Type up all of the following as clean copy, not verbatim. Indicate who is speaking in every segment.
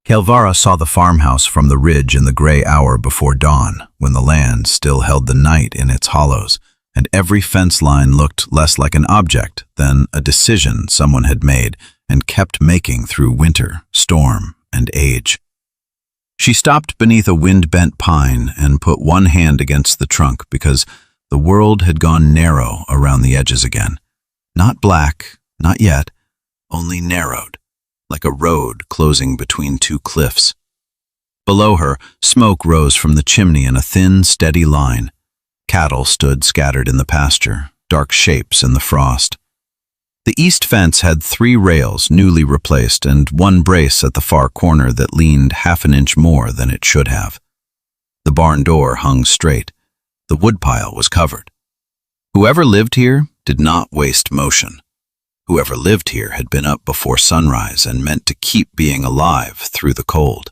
Speaker 1: Kael'vara saw the farmhouse from the ridge in the gray hour before dawn, when the land still held the night in its hollows, and every fence line looked less like an object than a decision someone had made and kept making through winter, storm, and age. She stopped beneath a wind-bent pine and put one hand against the trunk because the world had gone narrow around the edges again. Not black, not yet, only narrowed, like a road closing between two cliffs. Below her, smoke rose from the chimney in a thin, steady line. Cattle stood scattered in the pasture, dark shapes in the frost. The east fence had 3 rails newly replaced and one brace at the far corner that leaned half an inch more than it should have. The barn door hung straight. The woodpile was covered. Whoever lived here did not waste motion. Whoever lived here had been up before sunrise and meant to keep being alive through the cold.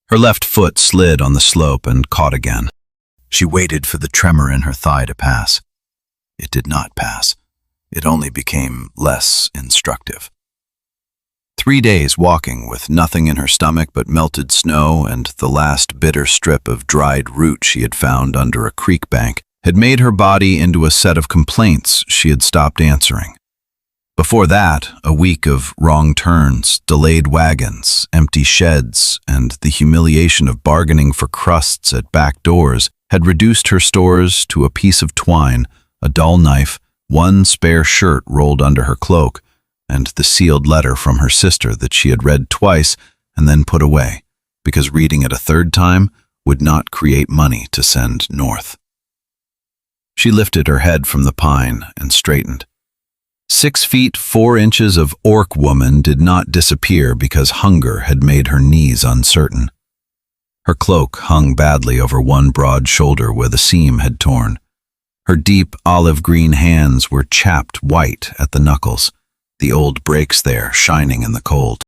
Speaker 1: Her left foot slid on the slope and caught again. She waited for the tremor in her thigh to pass. It did not pass. It only became less instructive. 3 days walking with nothing in her stomach but melted snow and the last bitter strip of dried root she had found under a creek bank had made her body into a set of complaints she had stopped answering. Before that, a week of wrong turns, delayed wagons, empty sheds, and the humiliation of bargaining for crusts at back doors had reduced her stores to a piece of twine, a dull knife, one spare shirt rolled under her cloak, and the sealed letter from her sister that she had read twice and then put away, because reading it a third time would not create money to send north. She lifted her head from the pine and straightened. 6 feet 4 inches of orc woman did not disappear because hunger had made her knees uncertain. Her cloak hung badly over one broad shoulder where the seam had torn. Her deep olive-green hands were chapped white at the knuckles, the old breaks there shining in the cold.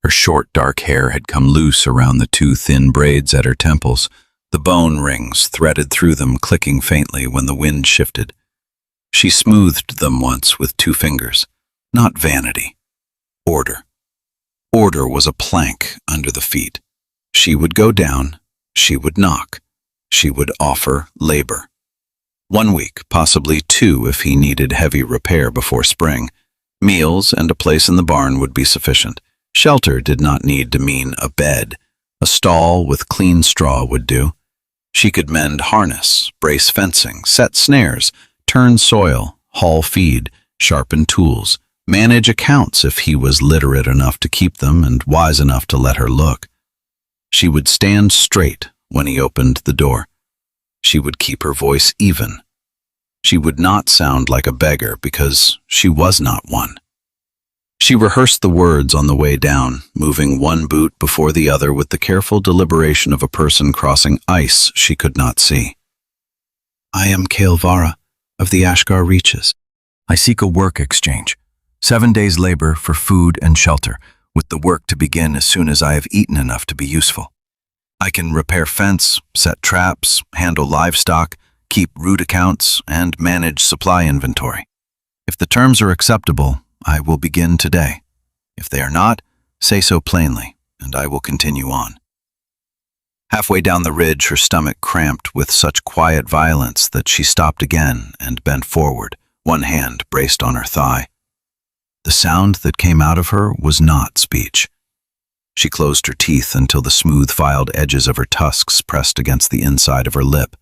Speaker 1: Her short dark hair had come loose around the 2 thin braids at her temples, the bone rings threaded through them clicking faintly when the wind shifted. She smoothed them once with 2 fingers. Not vanity. Order. Order was a plank under the feet. She would go down. She would knock. She would offer labor. 1 week, possibly 2 if he needed heavy repair before spring. Meals and a place in the barn would be sufficient. Shelter did not need to mean a bed. A stall with clean straw would do. She could mend harness, brace fencing, set snares, turn soil, haul feed, sharpen tools, manage accounts if he was literate enough to keep them and wise enough to let her look. She would stand straight when he opened the door. She would keep her voice even. She would not sound like a beggar because she was not one. She rehearsed the words on the way down, moving one boot before the other with the careful deliberation of a person crossing ice she could not see. I am Kael'vara of the Ashgar reaches. I seek a work exchange, 7 days labor for food and shelter, with the work to begin as soon as I have eaten enough to be useful. I can repair fence, set traps, handle livestock, keep root accounts, and manage supply inventory. If the terms are acceptable, I will begin today. If they are not, say so plainly, and I will continue on. Halfway down the ridge, her stomach cramped with such quiet violence that she stopped again and bent forward, one hand braced on her thigh. The sound that came out of her was not speech. She closed her teeth until the smooth-filed edges of her tusks pressed against the inside of her lip.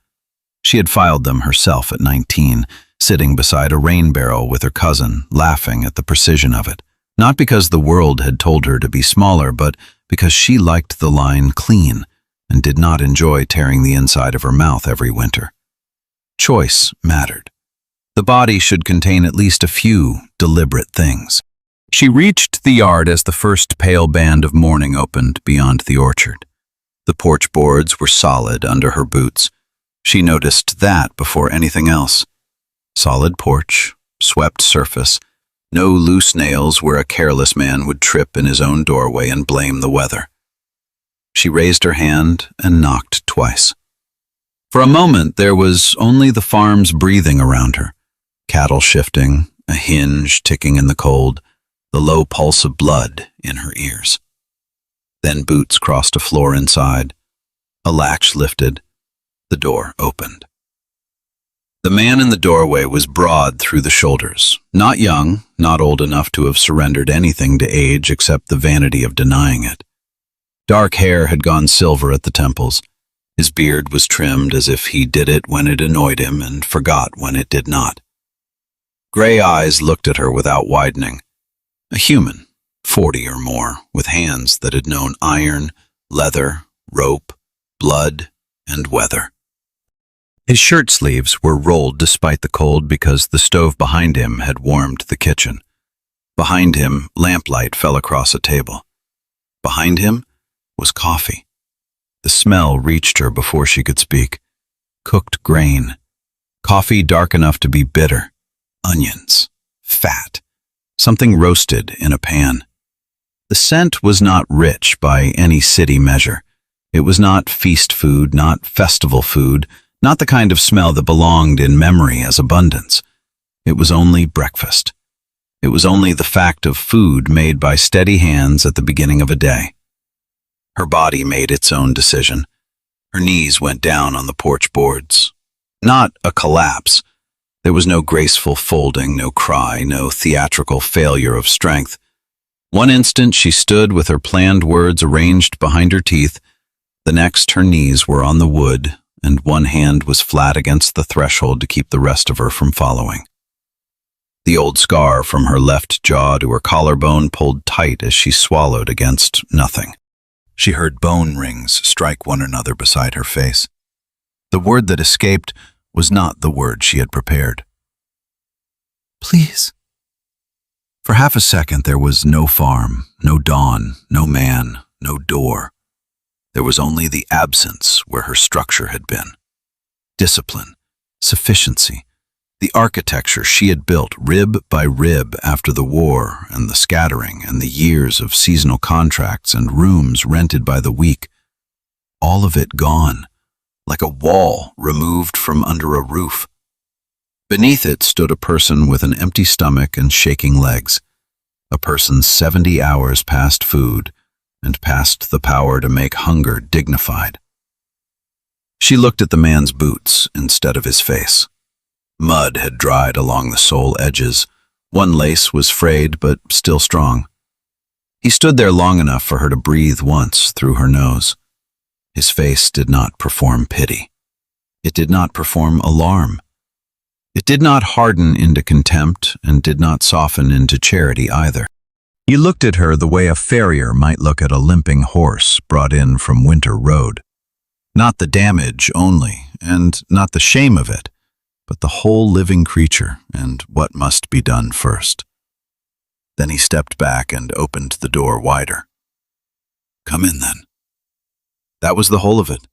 Speaker 1: She had filed them herself at 19, sitting beside a rain barrel with her cousin, laughing at the precision of it, not because the world had told her to be smaller, but because she liked the line clean and did not enjoy tearing the inside of her mouth every winter. Choice mattered. The body should contain at least a few deliberate things. She reached the yard as the first pale band of morning opened beyond the orchard. The porch boards were solid under her boots. She noticed that before anything else. Solid porch, swept surface, no loose nails where a careless man would trip in his own doorway and blame the weather. She raised her hand and knocked twice. For a moment there was only the farm's breathing around her, cattle shifting, a hinge ticking in the cold, the low pulse of blood in her ears. Then boots crossed a floor inside. A latch lifted. The door opened. The man in the doorway was broad through the shoulders, not young, not old enough to have surrendered anything to age except the vanity of denying it. Dark hair had gone silver at the temples. His beard was trimmed as if he did it when it annoyed him and forgot when it did not. Gray eyes looked at her without widening. A human, 40 or more, with hands that had known iron, leather, rope, blood, and weather. His shirt sleeves were rolled despite the cold because the stove behind him had warmed the kitchen. Behind him, lamplight fell across a table. Behind him was coffee. The smell reached her before she could speak. Cooked grain. Coffee dark enough to be bitter. Onions. Fat. Something roasted in a pan. The scent was not rich by any city measure. It was not feast food, not festival food, not the kind of smell that belonged in memory as abundance. It was only breakfast. It was only the fact of food made by steady hands at the beginning of a day. Her body made its own decision. Her knees went down on the porch boards. Not a collapse. There was no graceful folding, no cry, no theatrical failure of strength. One instant she stood with her planned words arranged behind her teeth. The next her knees were on the wood, and one hand was flat against the threshold to keep the rest of her from following. The old scar from her left jaw to her collarbone pulled tight as she swallowed against nothing. She heard bone rings strike one another beside her face. The word that escaped was not the word she had prepared. Please. For half a second there was no farm, no dawn, no man, no door. There was only the absence where her structure had been. Discipline, sufficiency, the architecture she had built rib by rib after the war and the scattering and the years of seasonal contracts and rooms rented by the week. All of it gone, like a wall removed from under a roof. Beneath it stood a person with an empty stomach and shaking legs, a person 70 hours past food and past the power to make hunger dignified. She looked at the man's boots instead of his face. Mud had dried along the sole edges. One lace was frayed but still strong. He stood there long enough for her to breathe once through her nose. His face did not perform pity. It did not perform alarm. It did not harden into contempt and did not soften into charity either. He looked at her the way a farrier might look at a limping horse brought in from Winter Road. Not the damage only, and not the shame of it, but the whole living creature and what must be done first. Then he stepped back and opened the door wider. Come in then. That was the whole of it.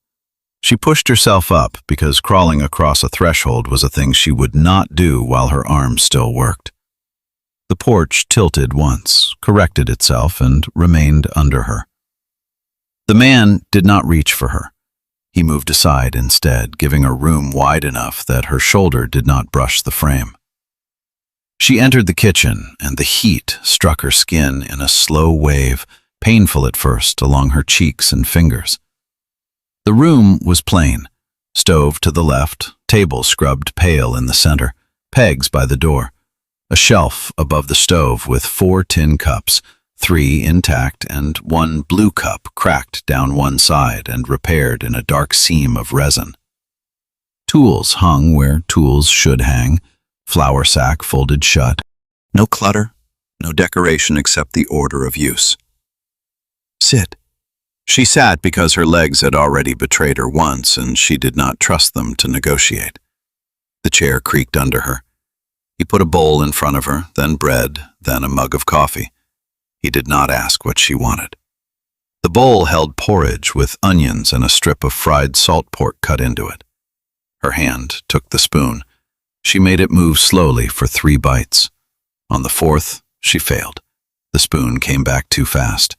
Speaker 1: She pushed herself up because crawling across a threshold was a thing she would not do while her arms still worked. The porch tilted once, corrected itself, and remained under her. The man did not reach for her. He moved aside instead, giving her room wide enough that her shoulder did not brush the frame. She entered the kitchen, and the heat struck her skin in a slow wave, painful at first along her cheeks and fingers. The room was plain. Stove to the left, table scrubbed pale in the center, pegs by the door. A shelf above the stove with 4 tin cups, 3 intact and 1 blue cup cracked down one side and repaired in a dark seam of resin. Tools hung where tools should hang, flour sack folded shut. No clutter, no decoration except the order of use. Sit. She sat because her legs had already betrayed her once and she did not trust them to negotiate. The chair creaked under her. He put a bowl in front of her, then bread, then a mug of coffee. He did not ask what she wanted. The bowl held porridge with onions and a strip of fried salt pork cut into it. Her hand took the spoon. She made it move slowly for 3 bites. On the 4th, she failed. The spoon came back too fast.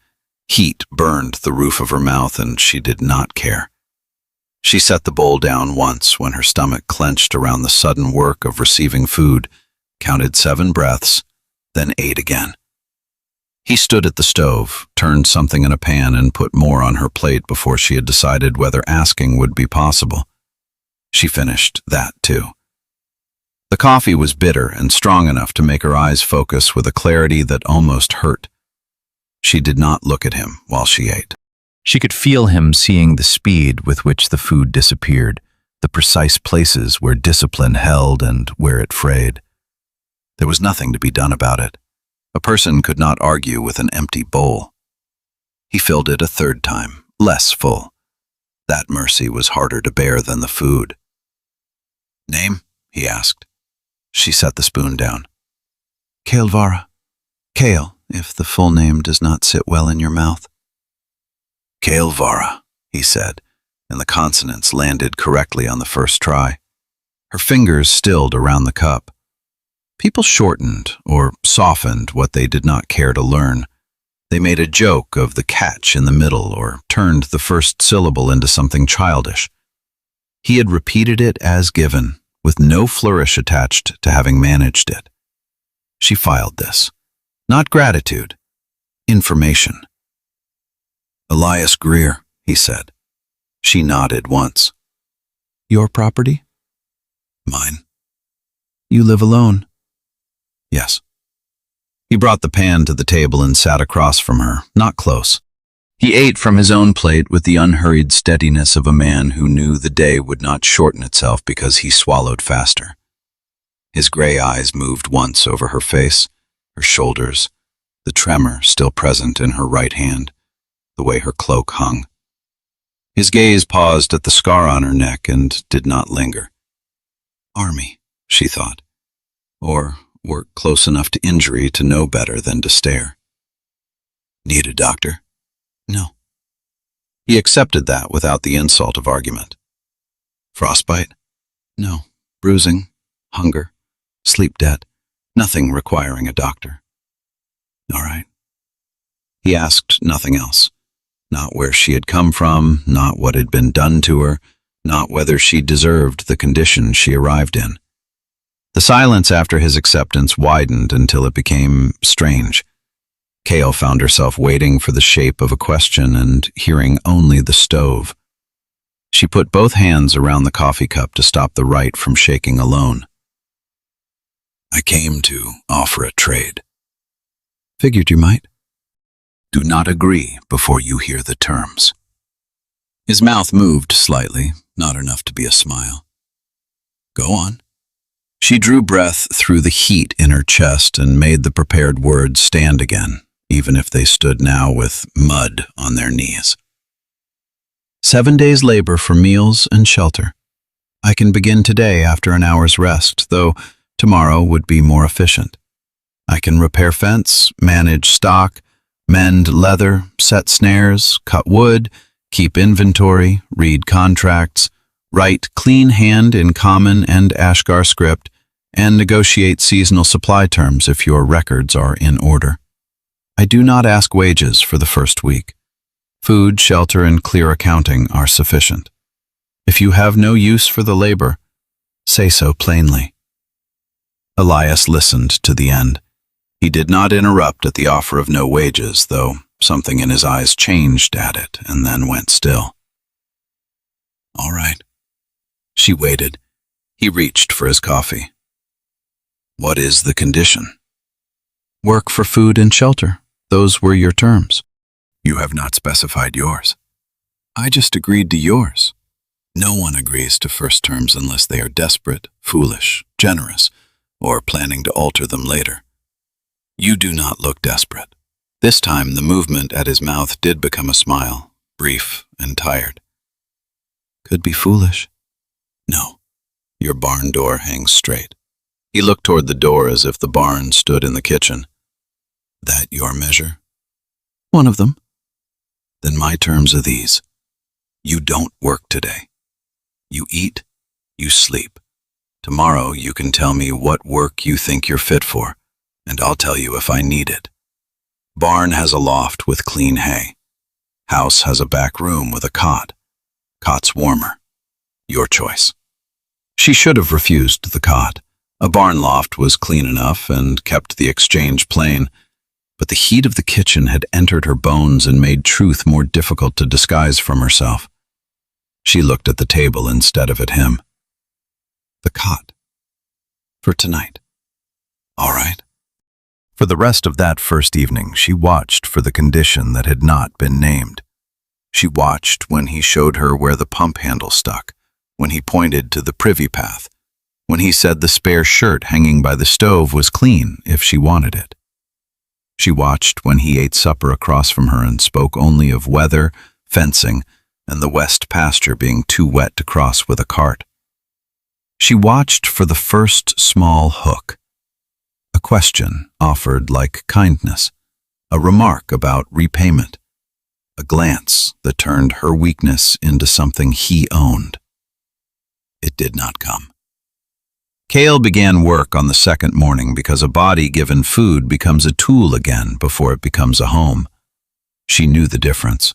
Speaker 1: Heat burned the roof of her mouth and she did not care. She set the bowl down once when her stomach clenched around the sudden work of receiving food, counted 7 breaths, then ate again. He stood at the stove, turned something in a pan, and put more on her plate before she had decided whether asking would be possible. She finished that, too. The coffee was bitter and strong enough to make her eyes focus with a clarity that almost hurt. She did not look at him while she ate. She could feel him, seeing the speed with which the food disappeared, the precise places where discipline held and where it frayed. There was nothing to be done about it. A person could not argue with an empty bowl. He filled it a third time, less full. That mercy was harder to bear than the food. "Name?" he asked. She set the spoon down. "Kael'vara. Kael, if the full name does not sit well in your mouth." "Kael'vara," he said, and the consonants landed correctly on the first try. Her fingers stilled around the cup. People shortened or softened what they did not care to learn. They made a joke of the catch in the middle or turned the first syllable into something childish. He had repeated it as given, with no flourish attached to having managed it. She filed this. Not gratitude. Information. "Elias Greer," he said. She nodded once. "Your property?" "Mine." "You live alone?" "Yes." He brought the pan to the table and sat across from her, not close. He ate from his own plate with the unhurried steadiness of a man who knew the day would not shorten itself because he swallowed faster. His gray eyes moved once over her face, her shoulders, the tremor still present in her right hand, the way her cloak hung. His gaze paused at the scar on her neck and did not linger. Army, she thought, or work close enough to injury to know better than to stare. "Need a doctor?" "No." He accepted that without the insult of argument. "Frostbite?" "No." "Bruising, hunger, sleep debt, nothing requiring a doctor." "All right." He asked nothing else. Not where she had come from, not what had been done to her, not whether she deserved the condition she arrived in. The silence after his acceptance widened until it became strange. Kael found herself waiting for the shape of a question and hearing only the stove. She put both hands around the coffee cup to stop the right from shaking alone. "I came to offer a trade." "Figured you might." "Do not agree before you hear the terms." His mouth moved slightly, not enough to be a smile. "Go on." She drew breath through the heat in her chest and made the prepared words stand again, even if they stood now with mud on their knees. 7 days' labor for meals and shelter. I can begin today after an hour's rest, though tomorrow would be more efficient. I can repair fence, manage stock, mend leather, set snares, cut wood, keep inventory, read contracts, write clean hand in Common and Ashgar script, and negotiate seasonal supply terms if your records are in order. I do not ask wages for the first week. Food, shelter, and clear accounting are sufficient. If you have no use for the labor, say so plainly. Elias listened to the end. He did not interrupt at the offer of no wages, though something in his eyes changed at it and then went still. "All right." She waited. He reached for his coffee. "What is the condition?" "Work for food and shelter. Those were your terms." "You have not specified yours." "I just agreed to yours." No one agrees to first terms unless they are desperate, foolish, generous, or planning to alter them later. You do not look desperate. This time the movement at his mouth did become a smile, brief and tired. "Could be foolish." "No. Your barn door hangs straight." He looked toward the door as if the barn stood in the kitchen. "That your measure?" "One of them." "Then my terms are these. You don't work today. You eat, you sleep. Tomorrow you can tell me what work you think you're fit for, and I'll tell you if I need it. Barn has a loft with clean hay. House has a back room with a cot. Cot's warmer. Your choice." She should have refused the cot. A barn loft was clean enough and kept the exchange plain, but the heat of the kitchen had entered her bones and made truth more difficult to disguise from herself. She looked at the table instead of at him. The cot. For tonight. All right. For the rest of that first evening, she watched for the condition that had not been named. She watched when he showed her where the pump handle stuck, when he pointed to the privy path, when he said the spare shirt hanging by the stove was clean if she wanted it. She watched when he ate supper across from her and spoke only of weather, fencing, and the west pasture being too wet to cross with a cart. She watched for the first small hook, a question offered like kindness, a remark about repayment, a glance that turned her weakness into something he owned. It did not come. Kael began work on the second morning because a body given food becomes a tool again before it becomes a home. She knew the difference.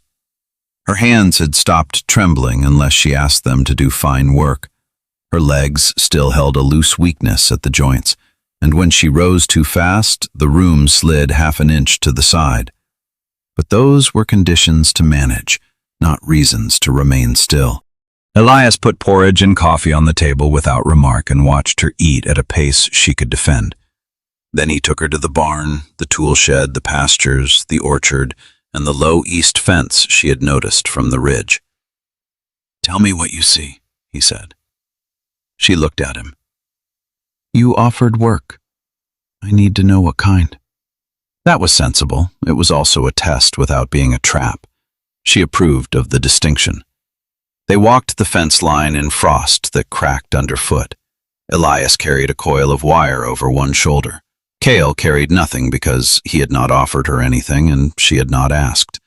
Speaker 1: Her hands had stopped trembling unless she asked them to do fine work. Her legs still held a loose weakness at the joints, and when she rose too fast, the room slid half an inch to the side. But those were conditions to manage, not reasons to remain still. Elias put porridge and coffee on the table without remark and watched her eat at a pace she could defend. Then he took her to the barn, the tool shed, the pastures, the orchard, and the low east fence she had noticed from the ridge. "Tell me what you see," he said. She looked at him. "You offered work. I need to know what kind." That was sensible. It was also a test without being a trap. She approved of the distinction. They walked the fence line in frost that cracked underfoot. Elias carried a coil of wire over one shoulder. Kael carried nothing because he had not offered her anything and she had not asked.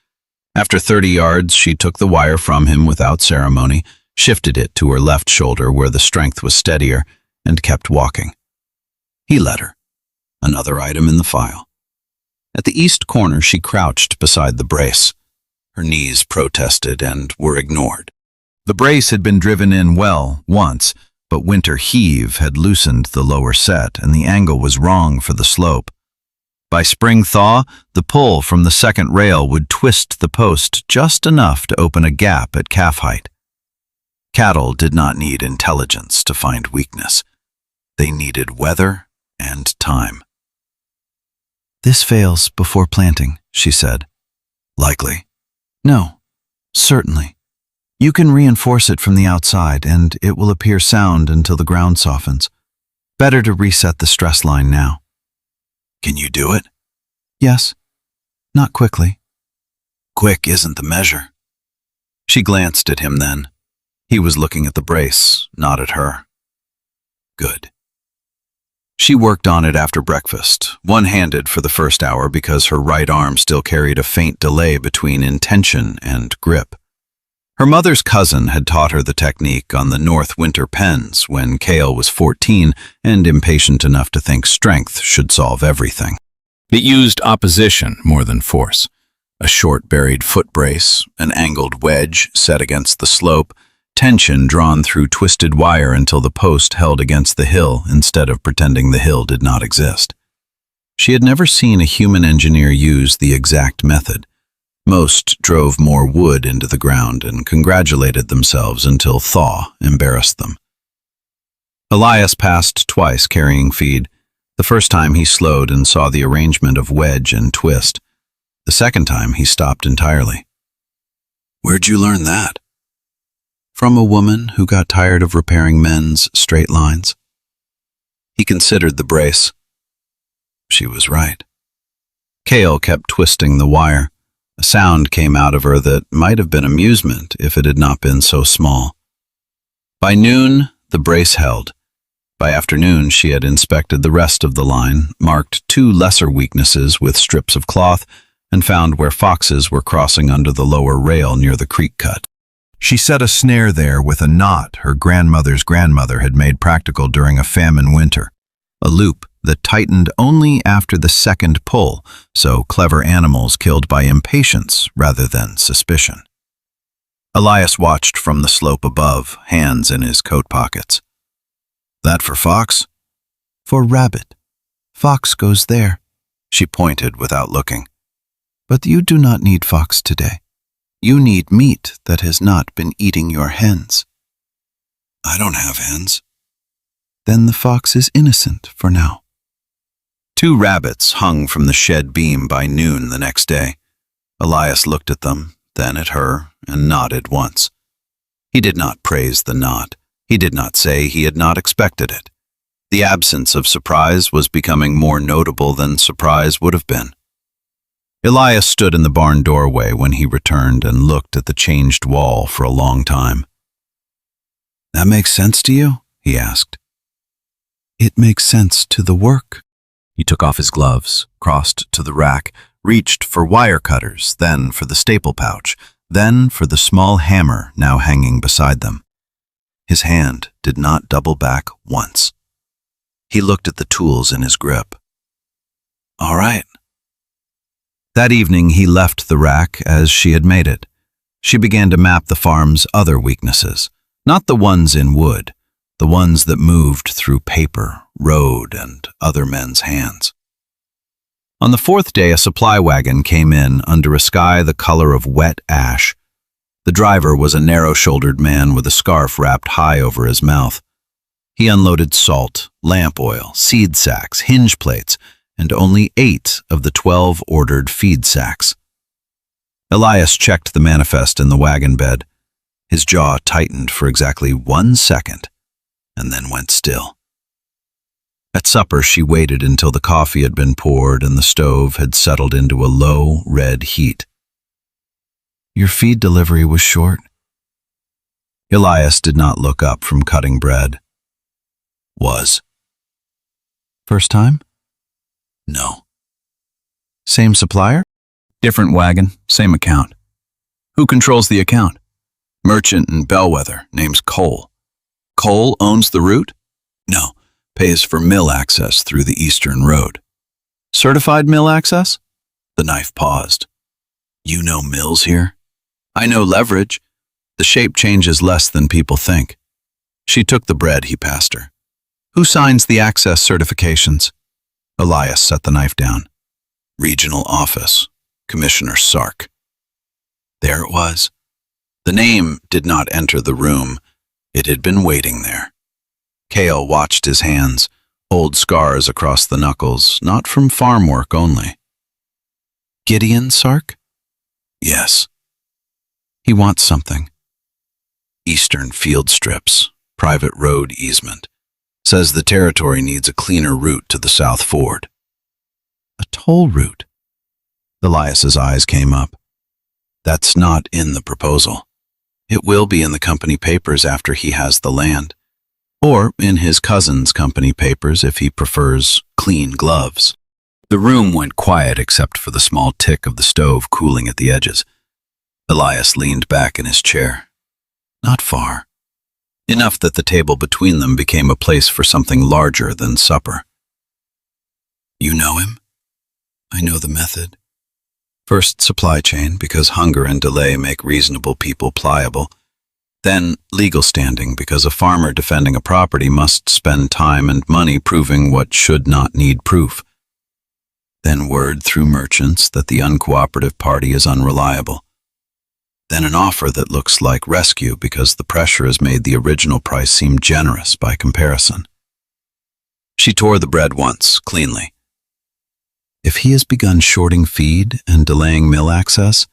Speaker 1: After 30 yards, she took the wire from him without ceremony, shifted it to her left shoulder where the strength was steadier, and kept walking. He let her. Another item in the file. At the east corner, she crouched beside the brace. Her knees protested and were ignored. The brace had been driven in well once, but winter heave had loosened the lower set and the angle was wrong for the slope. By spring thaw, the pull from the second rail would twist the post just enough to open a gap at calf height. Cattle did not need intelligence to find weakness. They needed weather and time. "This fails before planting," she said. "Likely." "No, certainly. You can reinforce it from the outside, and it will appear sound until the ground softens. Better to reset the stress line now." "Can you do it?" "Yes. Not quickly." "Quick isn't the measure." She glanced at him then. He was looking at the brace, not at her. Good. She worked on it after breakfast, one-handed for the first hour because her right arm still carried a faint delay between intention and grip. Her mother's cousin had taught her the technique on the North Winter pens when Kael was 14 and impatient enough to think strength should solve everything. It used opposition more than force. A short buried foot brace, an angled wedge set against the slope, tension drawn through twisted wire until the post held against the hill instead of pretending the hill did not exist. She had never seen a human engineer use the exact method. Most drove more wood into the ground and congratulated themselves until thaw embarrassed them. Elias passed twice carrying feed. The first time he slowed and saw the arrangement of wedge and twist. The second time he stopped entirely. "Where'd you learn that?" "From a woman who got tired of repairing men's straight lines." He considered the brace. She was right. Kael kept twisting the wire. A sound came out of her that might have been amusement if it had not been so small. By noon, the brace held. By afternoon, she had inspected the rest of the line, marked 2 lesser weaknesses with strips of cloth, and found where foxes were crossing under the lower rail near the creek cut. She set a snare there with a knot her grandmother's grandmother had made practical during a famine winter, a loop that tightened only after the second pull, so clever animals killed by impatience rather than suspicion. Elias watched from the slope above, hands in his coat pockets. "That for fox?" "For rabbit. Fox goes there." She pointed without looking. But you do not need fox today. You need meat that has not been eating your hens. I don't have hens. Then the fox is innocent for now. 2 rabbits hung from the shed beam by noon the next day. Elias looked at them, then at her, and nodded once. He did not praise the nod. He did not say he had not expected it. The absence of surprise was becoming more notable than surprise would have been. Elias stood in the barn doorway when he returned and looked at the changed wall for a long time. That makes sense to you? He asked. It makes sense to the work. He took off his gloves, crossed to the rack, reached for wire cutters, then for the staple pouch, then for the small hammer now hanging beside them. His hand did not double back once. He looked at the tools in his grip. All right. That evening he left the rack as she had made it. She began to map the farm's other weaknesses, not the ones in wood, the ones that moved through paper, road, and other men's hands. On the 4th day, a supply wagon came in under a sky the color of wet ash. The driver was a narrow-shouldered man with a scarf wrapped high over his mouth. He unloaded salt, lamp oil, seed sacks, hinge plates, and only 8 of the 12 ordered feed sacks. Elias checked the manifest in the wagon bed. His jaw tightened for exactly 1 second, and then went still. At supper, she waited until the coffee had been poured and the stove had settled into a low, red heat. Your feed delivery was short. Elias did not look up from cutting bread. Was. First time? No. Same supplier? Different wagon, same account. Who controls the account? Merchant in Bellwether, name's Cole. Cole owns the route? No, pays for mill access through the Eastern Road. Certified mill access? The knife paused. You know mills here? I know leverage. The shape changes less than people think. She took the bread he passed her. Who signs the access certifications? Elias set the knife down. Regional Office, Commissioner Sark. There it was. The name did not enter the room. It had been waiting there. Kael watched his hands, old scars across the knuckles, not from farm work only. Gideon Sark? Yes. He wants something. Eastern field strips, private road easement. Says the territory needs a cleaner route to the South Ford. A toll route? Elias's eyes came up. That's not in the proposal. It will be in the company papers after he has the land. Or in his cousin's company papers if he prefers clean gloves. The room went quiet except for the small tick of the stove cooling at the edges. Elias leaned back in his chair. Not far. Enough that the table between them became a place for something larger than supper. You know him? I know the method. First supply chain, because hunger and delay make reasonable people pliable. Then legal standing, because a farmer defending a property must spend time and money proving what should not need proof. Then word through merchants that the uncooperative party is unreliable. Then an offer that looks like rescue because the pressure has made the original price seem generous by comparison. She tore the bread once, cleanly. If he has begun shorting feed and delaying mill access,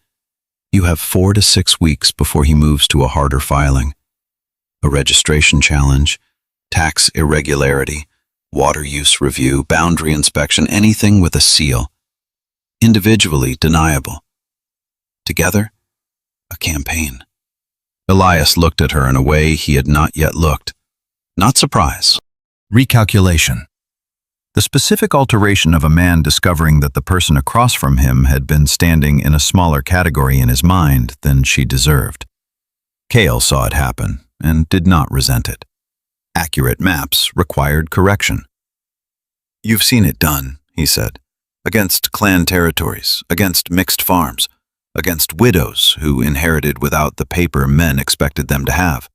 Speaker 1: you have 4 to 6 weeks before he moves to a harder filing. A registration challenge, tax irregularity, water use review, boundary inspection, anything with a seal. Individually deniable. Together, a campaign. Elias looked at her in a way he had not yet looked. Not surprise. Recalculation. The specific alteration of a man discovering that the person across from him had been standing in a smaller category in his mind than she deserved. Kael saw it happen and did not resent it. Accurate maps required correction. You've seen it done, he said, against clan territories, against mixed farms, against widows who inherited without the paper men expected them to have,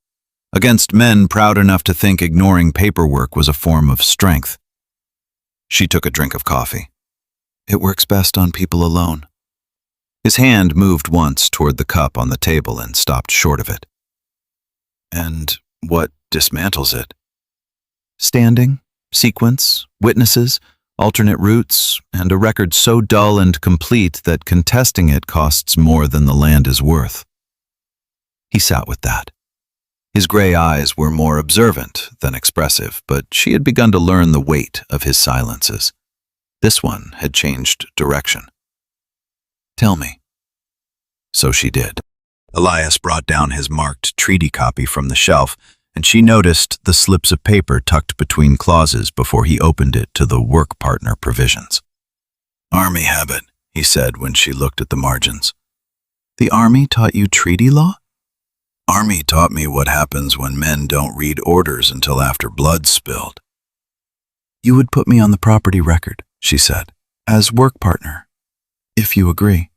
Speaker 1: against men proud enough to think ignoring paperwork was a form of strength. She took a drink of coffee. It works best on people alone. His hand moved once toward the cup on the table and stopped short of it. And what dismantles it? Standing, sequence, witnesses, alternate routes, and a record so dull and complete that contesting it costs more than the land is worth. He sat with that. His gray eyes were more observant than expressive, but she had begun to learn the weight of his silences. This one had changed direction. Tell me. So she did. Elias brought down his marked treaty copy from the shelf, and she noticed the slips of paper tucked between clauses before he opened it to the work partner provisions. Army habit, he said when she looked at the margins. The Army taught you treaty law? Army taught me what happens when men don't read orders until after blood's spilled. You would put me on the property record, she said, as work partner, if you agree.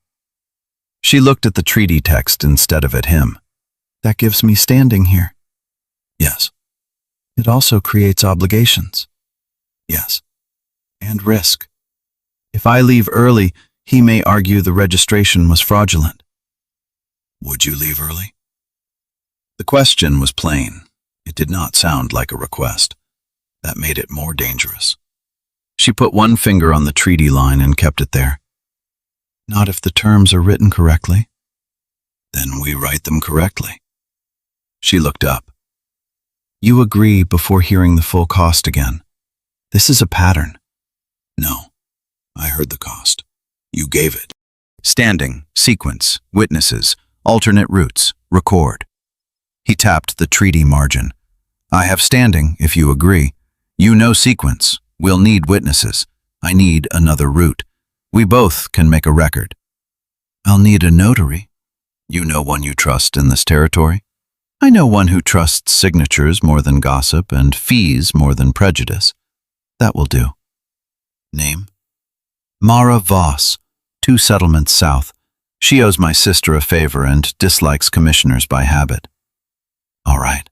Speaker 1: She looked at the treaty text instead of at him. That gives me standing here. Yes. It also creates obligations. Yes. And risk. If I leave early, he may argue the registration was fraudulent. Would you leave early? The question was plain. It did not sound like a request. That made it more dangerous. She put one finger on the treaty line and kept it there. Not if the terms are written correctly. Then we write them correctly. She looked up. You agree before hearing the full cost again. This is a pattern. No, I heard the cost. You gave it. Standing, sequence, witnesses, alternate routes, record. He tapped the treaty margin. I have standing, if you agree. You know sequence. We'll need witnesses. I need another route. We both can make a record. I'll need a notary. You know one you trust in this territory? I know one who trusts signatures more than gossip and fees more than prejudice. That will do. Name? Mara Voss, 2 settlements south. She owes my sister a favor and dislikes commissioners by habit. All right.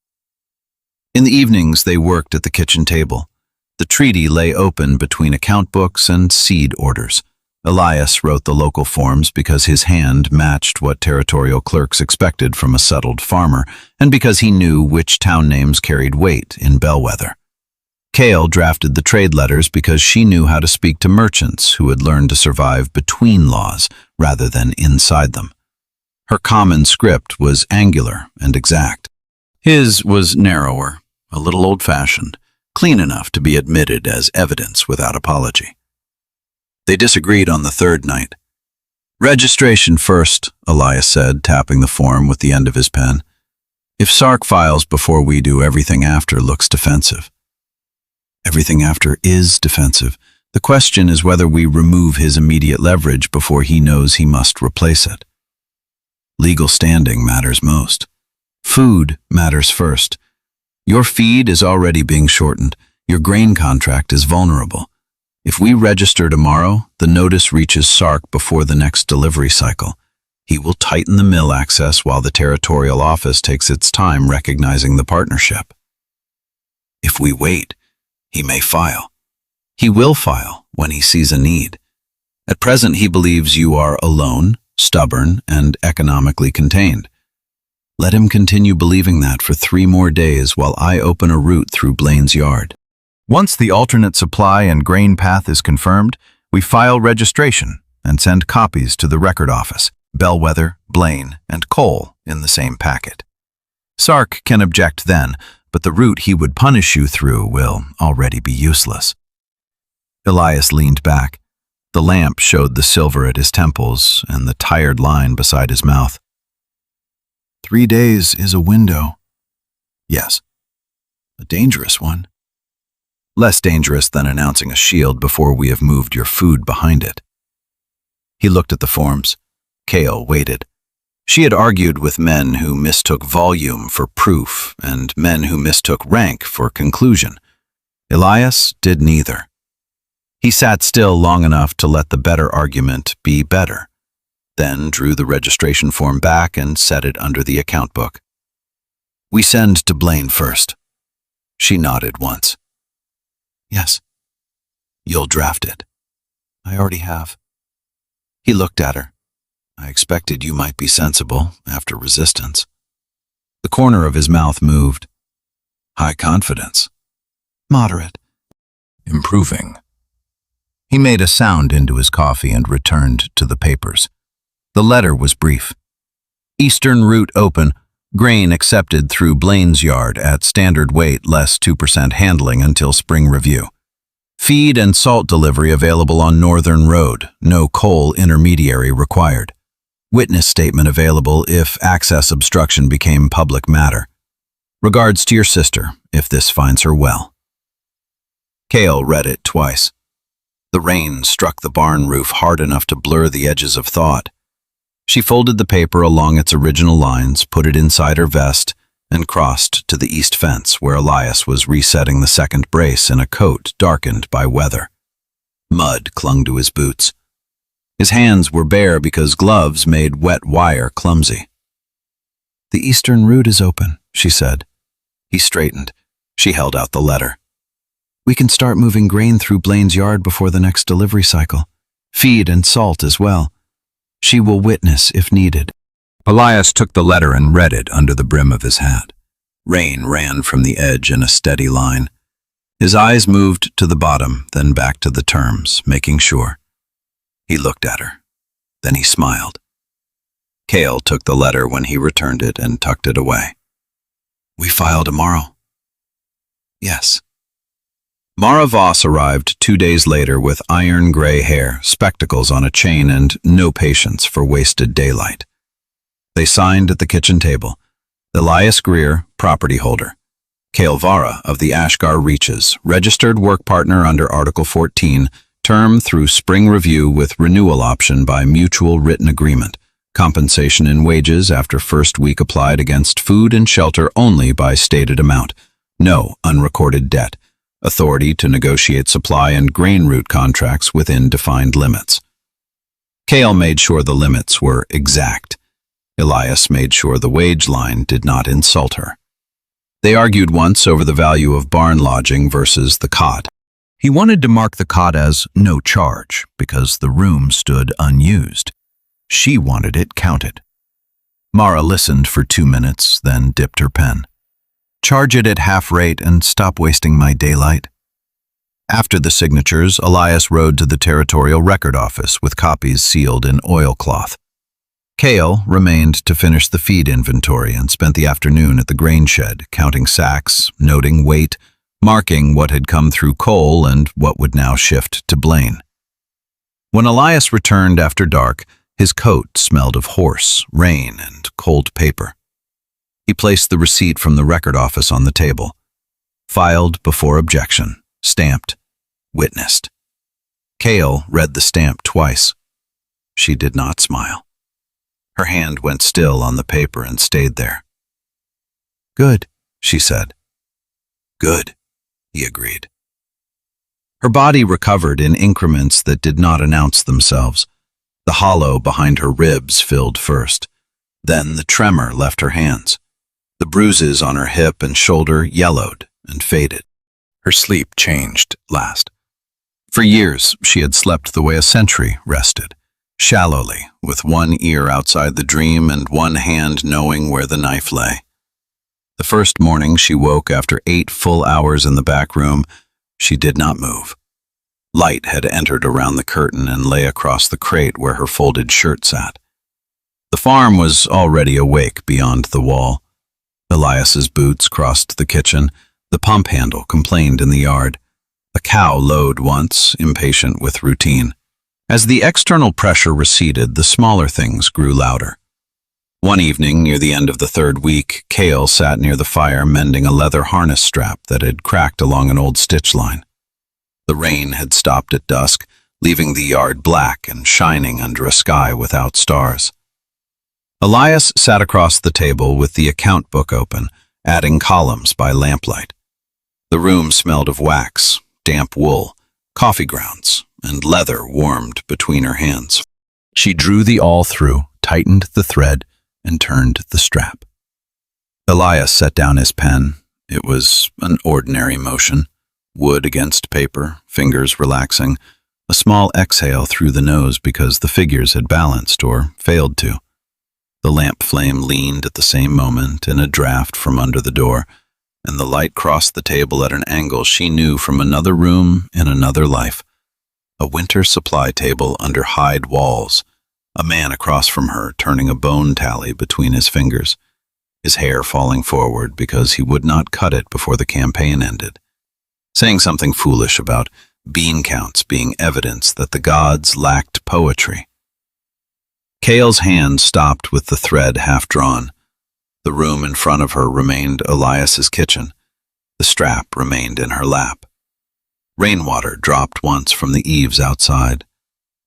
Speaker 1: In the evenings, they worked at the kitchen table. The treaty lay open between account books and seed orders. Elias wrote the local forms because his hand matched what territorial clerks expected from a settled farmer, and because he knew which town names carried weight in Bellwether. Kael drafted the trade letters because she knew how to speak to merchants who had learned to survive between laws rather than inside them. Her common script was angular and exact. His was narrower, a little old-fashioned, clean enough to be admitted as evidence without apology. They disagreed on the third night. Registration first, Elias said, tapping the form with the end of his pen. If Sark files before we do, everything after looks defensive. Everything after is defensive. The question is whether we remove his immediate leverage before he knows he must replace it. Legal standing matters most. Food matters first. Your feed is already being shortened. Your grain contract is vulnerable. If we register tomorrow, the notice reaches Sark before the next delivery cycle. He will tighten the mill access while the territorial office takes its time recognizing the partnership. If we wait, he may file. He will file when he sees a need. At present, he believes you are alone, stubborn, and economically contained. Let him continue believing that for 3 more days while I open a route through Blaine's yard. Once the alternate supply and grain path is confirmed, we file registration and send copies to the record office, Bellwether, Blaine, and Cole in the same packet. Sark can object then, but the route he would punish you through will already be useless. Elias leaned back. The lamp showed the silver at his temples and the tired line beside his mouth. 3 days is a window. Yes. A dangerous one. Less dangerous than announcing a shield before we have moved your food behind it. He looked at the forms. Kael waited. She had argued with men who mistook volume for proof and men who mistook rank for conclusion. Elias did neither. He sat still long enough to let the better argument be better, then drew the registration form back and set it under the account book. We send to Blaine first. She nodded once. Yes. You'll draft it. I already have. He looked at her. I expected you might be sensible after resistance. The corner of his mouth moved. High confidence. Moderate. Improving. He made a sound into his coffee and returned to the papers. The letter was brief. Eastern route open, grain accepted through Blaine's yard at standard weight less 2% handling until spring review. Feed and salt delivery available on Northern Road, no coal intermediary required. Witness statement available if access obstruction became public matter. Regards to your sister, if this finds her well. Kael read it twice. The rain struck the barn roof hard enough to blur the edges of thought. She folded the paper along its original lines, put it inside her vest, and crossed to the east fence where Elias was resetting the second brace in a coat darkened by weather. Mud clung to his boots. His hands were bare because gloves made wet wire clumsy. The eastern route is open, she said. He straightened. She held out the letter. We can start moving grain through Blaine's yard before the next delivery cycle. Feed and salt as well. She will witness if needed. Elias took the letter and read it under the brim of his hat. Rain ran from the edge in a steady line. His eyes moved to the bottom, then back to the terms, making sure. He looked at her. Then he smiled. Kael took the letter when he returned it and tucked it away. We file tomorrow. Yes. Mara Voss arrived 2 days later with iron gray hair, spectacles on a chain, and no patience for wasted daylight. They signed at the kitchen table. Elias Greer, property holder. Kael'vara of the Ashgar Reaches, registered work partner under Article 14, term through spring review with renewal option by mutual written agreement. Compensation in wages after first week applied against food and shelter only by stated amount. No unrecorded debt. Authority to negotiate supply and grain route contracts within defined limits. Kael made sure the limits were exact. Elias made sure the wage line did not insult her. They argued once over the value of barn lodging versus the cot. He wanted to mark the cot as no charge because the room stood unused. She wanted it counted. Mara listened for 2 minutes, then dipped her pen. Charge it at half rate and stop wasting my daylight. After the signatures, Elias rode to the territorial record office with copies sealed in oilcloth. Kael remained to finish the feed inventory and spent the afternoon at the grain shed, counting sacks, noting weight, marking what had come through coal and what would now shift to Blaine. When Elias returned after dark, his coat smelled of horse, rain, and cold paper. He placed the receipt from the record office on the table. Filed before objection. Stamped. Witnessed. Kael read the stamp twice. She did not smile. Her hand went still on the paper and stayed there. Good, she said. Good, he agreed. Her body recovered in increments that did not announce themselves. The hollow behind her ribs filled first. Then the tremor left her hands. The bruises on her hip and shoulder yellowed and faded. Her sleep changed last. For years, she had slept the way a sentry rested, shallowly, with one ear outside the dream and one hand knowing where the knife lay. The first morning she woke after 8 full hours in the back room, she did not move. Light had entered around the curtain and lay across the crate where her folded shirt sat. The farm was already awake beyond the wall. Elias's boots crossed the kitchen. The pump handle complained in the yard. A cow lowed once, impatient with routine. As the external pressure receded, the smaller things grew louder. One evening, near the end of the 3rd week, Kael sat near the fire mending a leather harness strap that had cracked along an old stitch line. The rain had stopped at dusk, leaving the yard black and shining under a sky without stars. Elias sat across the table with the account book open, adding columns by lamplight. The room smelled of wax, damp wool, coffee grounds, and leather warmed between her hands. She drew the awl through, tightened the thread, and turned the strap. Elias set down his pen. It was an ordinary motion, wood against paper, fingers relaxing, a small exhale through the nose because the figures had balanced or failed to. The lamp flame leaned at the same moment in a draft from under the door, and the light crossed the table at an angle she knew from another room in another life. A winter supply table under hide walls, a man across from her turning a bone tally between his fingers, his hair falling forward because he would not cut it before the campaign ended, saying something foolish about bean counts being evidence that the gods lacked poetry. Kael's hand stopped with the thread half drawn. The room in front of her remained Elias's kitchen. The strap remained in her lap. Rainwater dropped once from the eaves outside.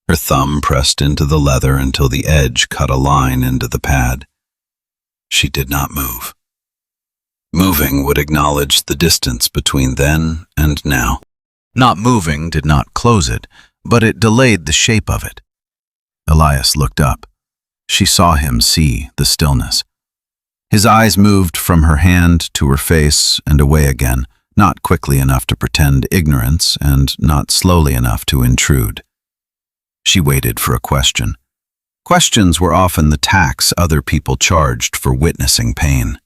Speaker 1: Her thumb pressed into the leather until the edge cut a line into the pad. She did not move. Moving would acknowledge the distance between then and now. Not moving did not close it, but it delayed the shape of it. Elias looked up. She saw him see the stillness. His eyes moved from her hand to her face and away again, not quickly enough to pretend ignorance and not slowly enough to intrude. She waited for a question. Questions were often the tax other people charged for witnessing pain.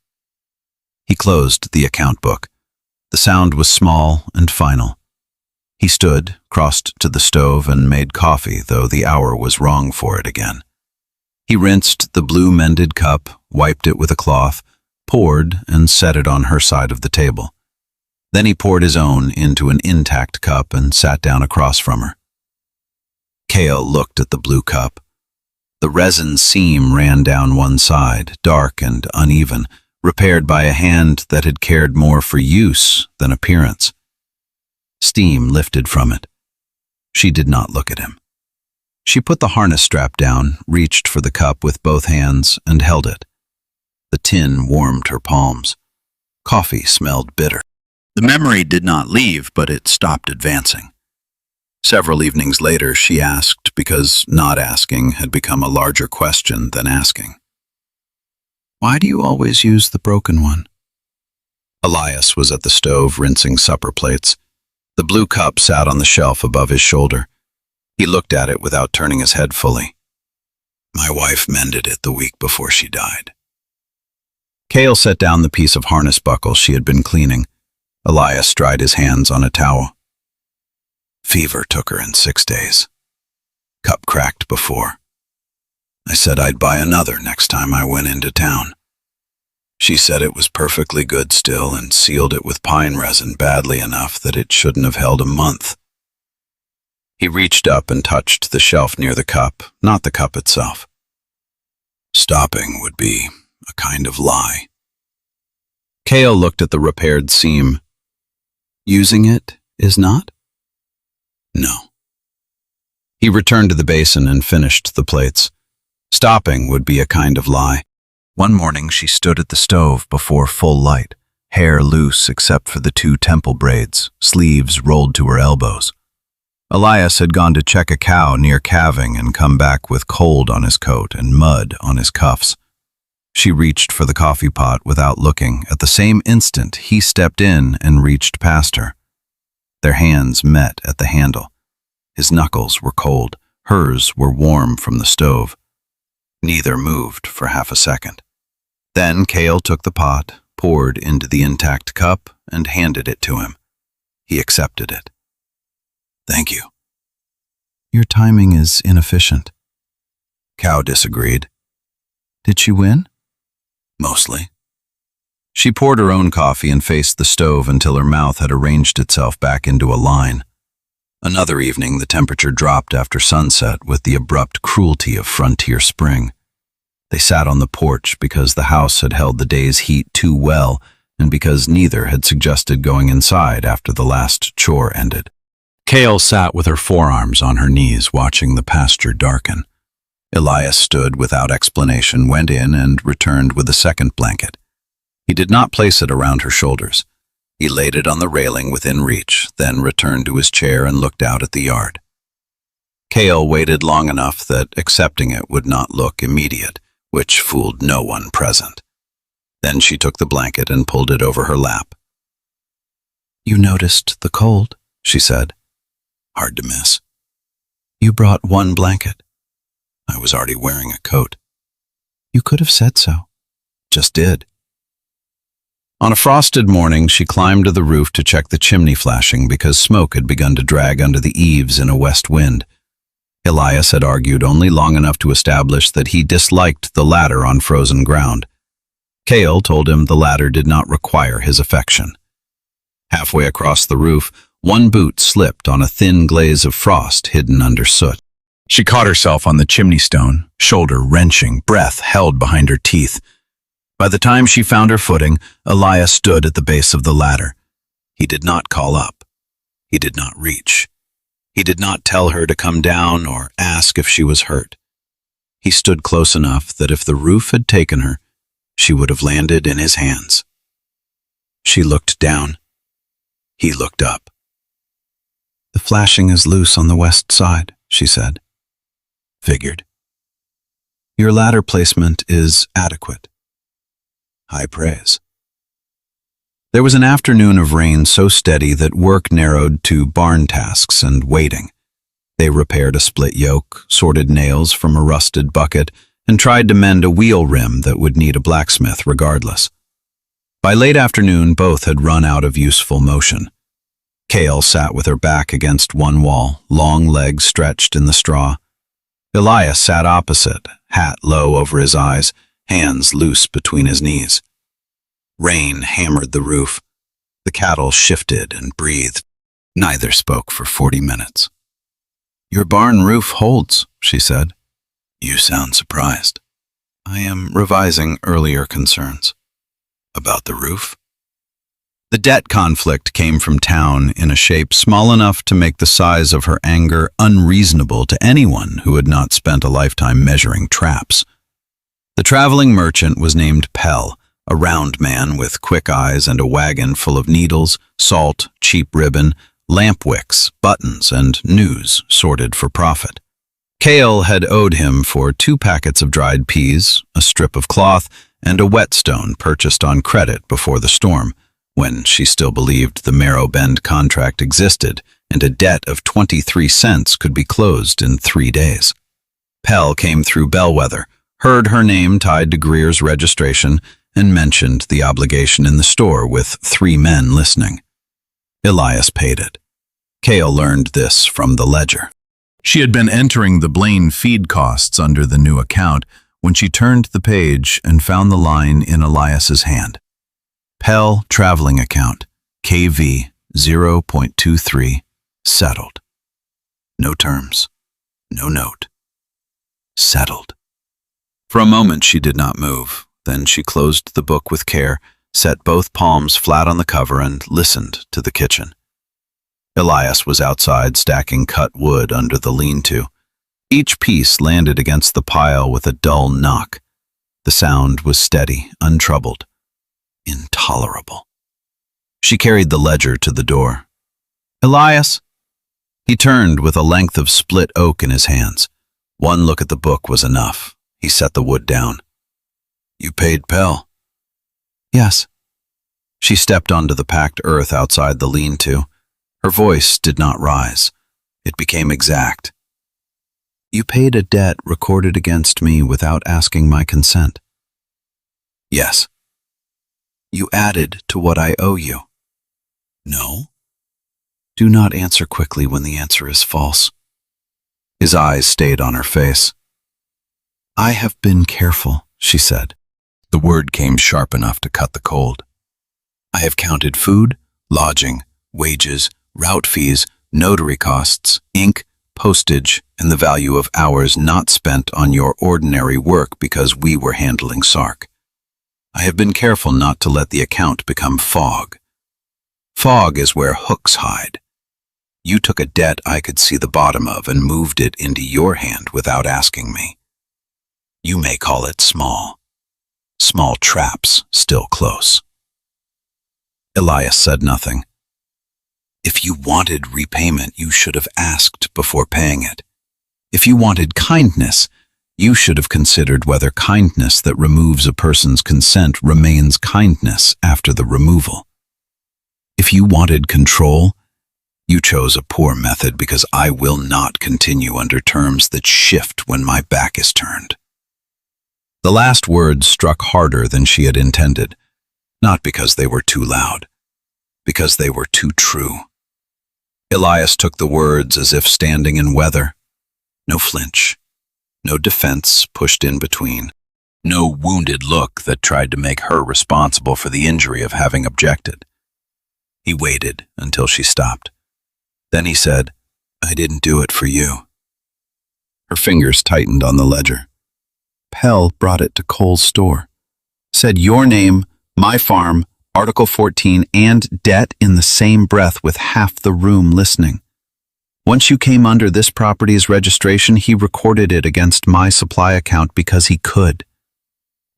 Speaker 1: He closed the account book. The sound was small and final. He stood, crossed to the stove, and made coffee, though the hour was wrong for it again. He rinsed the blue mended cup, wiped it with a cloth, poured, and set it on her side of the table. Then he poured his own into an intact cup and sat down across from her. Kael looked at the blue cup. The resin seam ran down one side, dark and uneven, repaired by a hand that had cared more for use than appearance. Steam lifted from it. She did not look at him. She put the harness strap down, reached for the cup with both hands, and held it. The tin warmed her palms. Coffee smelled bitter. The memory did not leave, but it stopped advancing. Several evenings later, she asked because not asking had become a larger question than asking. "Why do you always use the broken one?" Elias was at the stove rinsing supper plates. The blue cup sat on the shelf above his shoulder. He looked at it without turning his head fully. "My wife mended it the week before she died." Kael set down the piece of harness buckle she had been cleaning. Elias dried his hands on a towel. "Fever took her in 6 days. Cup cracked before. I said I'd buy another next time I went into town. She said it was perfectly good still and sealed it with pine resin badly enough that it shouldn't have held a month." He reached up and touched the shelf near the cup, not the cup itself. "Stopping would be a kind of lie." Kael looked at the repaired seam. "Using it is not?" "No." He returned to the basin and finished the plates. Stopping would be a kind of lie. One morning she stood at the stove before full light, hair loose except for the 2 temple braids, sleeves rolled to her elbows. Elias had gone to check a cow near calving and come back with cold on his coat and mud on his cuffs. She reached for the coffee pot without looking. At the same instant, he stepped in and reached past her. Their hands met at the handle. His knuckles were cold. Hers were warm from the stove. Neither moved for half a second. Then Kael took the pot, poured into the intact cup, and handed it to him. He accepted it. "Thank you." "Your timing is inefficient." Cow disagreed. "Did she win?" "Mostly." She poured her own coffee and faced the stove until her mouth had arranged itself back into a line. Another evening, the temperature dropped after sunset with the abrupt cruelty of frontier spring. They sat on the porch because the house had held the day's heat too well and because neither had suggested going inside after the last chore ended. Kael sat with her forearms on her knees, watching the pasture darken. Elias stood without explanation, went in, and returned with a second blanket. He did not place it around her shoulders. He laid it on the railing within reach, then returned to his chair and looked out at the yard. Kael waited long enough that accepting it would not look immediate, which fooled no one present. Then she took the blanket and pulled it over her lap. "You noticed the cold," she said. "Hard to miss." You brought one blanket. I was already wearing a coat. You could have said so. Just did. On a frosted morning, she climbed to the roof to check the chimney flashing because smoke had begun to drag under the eaves in a west wind. Elias had argued only long enough to establish that he disliked the ladder on frozen ground. Kael told him the ladder did not require his affection. Halfway across the roof, one boot slipped on a thin glaze of frost hidden under soot. She caught herself on the chimney stone, shoulder wrenching, breath held behind her teeth. By the time she found her footing, Elias stood at the base of the ladder. He did not call up. He did not reach. He did not tell her to come down or ask if she was hurt. He stood close enough that if the roof had taken her, she would have landed in his hands. She looked down. He looked up. The flashing is loose on the west side, she said. Figured. Your ladder placement is adequate. High praise. There was an afternoon of rain so steady that work narrowed to barn tasks and waiting. They repaired a split yoke, sorted nails from a rusted bucket, and tried to mend a wheel rim that would need a blacksmith regardless. By late afternoon, both had run out of useful motion. Kael sat with her back against one wall, long legs stretched in the straw. Elias sat opposite, hat low over his eyes, hands loose between his knees. Rain hammered the roof. The cattle shifted and breathed. Neither spoke for 40 minutes. Your barn roof holds, she said. You sound surprised. I am revising earlier concerns. About the roof? The debt conflict came from town in a shape small enough to make the size of her anger unreasonable to anyone who had not spent a lifetime measuring traps. The traveling merchant was named Pell, a round man with quick eyes and a wagon full of needles, salt, cheap ribbon, lamp wicks, buttons, and news sorted for profit. Kael had owed him for 2 packets of dried peas, a strip of cloth, and a whetstone purchased on credit before the storm, when she still believed the Marrow Bend contract existed and a debt of 23 cents could be closed in 3 days. Pell came through Bellwether, heard her name tied to Greer's registration, and mentioned the obligation in the store with 3 men listening. Elias paid it. Kael learned this from the ledger. She had been entering the Blaine feed costs under the new account when she turned the page and found the line in Elias's hand. Pell traveling account, KV 0.23, settled. No terms, no note. Settled. For a moment she did not move. Then she closed the book with care, set both palms flat on the cover, and listened to the kitchen. Elias was outside stacking cut wood under the lean-to. Each piece landed against the pile with a dull knock. The sound was steady, untroubled. Intolerable. She carried the ledger to the door. Elias! He turned with a length of split oak in his hands. One look at the book was enough. He set the wood down. You paid Pell? Yes. She stepped onto the packed earth outside the lean-to. Her voice did not rise. It became exact. You paid a debt recorded against me without asking my consent. Yes. You added to what I owe you. No. Do not answer quickly when the answer is false. His eyes stayed on her face. I have been careful, she said. The word came sharp enough to cut the cold. I have counted food, lodging, wages, route fees, notary costs, ink, postage, and the value of hours not spent on your ordinary work because we were handling Sark. I have been careful not to let the account become fog. Fog is where hooks hide. You took a debt I could see the bottom of and moved it into your hand without asking me. You may call it small. Small traps still close. Elias said nothing. If you wanted repayment, you should have asked before paying it. If you wanted kindness, you should have considered whether kindness that removes a person's consent remains kindness after the removal. If you wanted control, You chose a poor method because I will not continue under terms that shift when my back is turned. The last words struck harder than she had intended, not because they were too loud, because they were too true. Elias took the words as if standing in weather. No flinch, no defense pushed in between, no wounded look that tried to make her responsible for the injury of having objected. He waited until she stopped. Then he said, "I didn't do it for you." Her fingers tightened on the ledger. Pell brought it to Cole's store. Said your name, my farm, Article 14, and debt in the same breath with half the room listening. Once you came under this property's registration, he recorded it against my supply account because he could.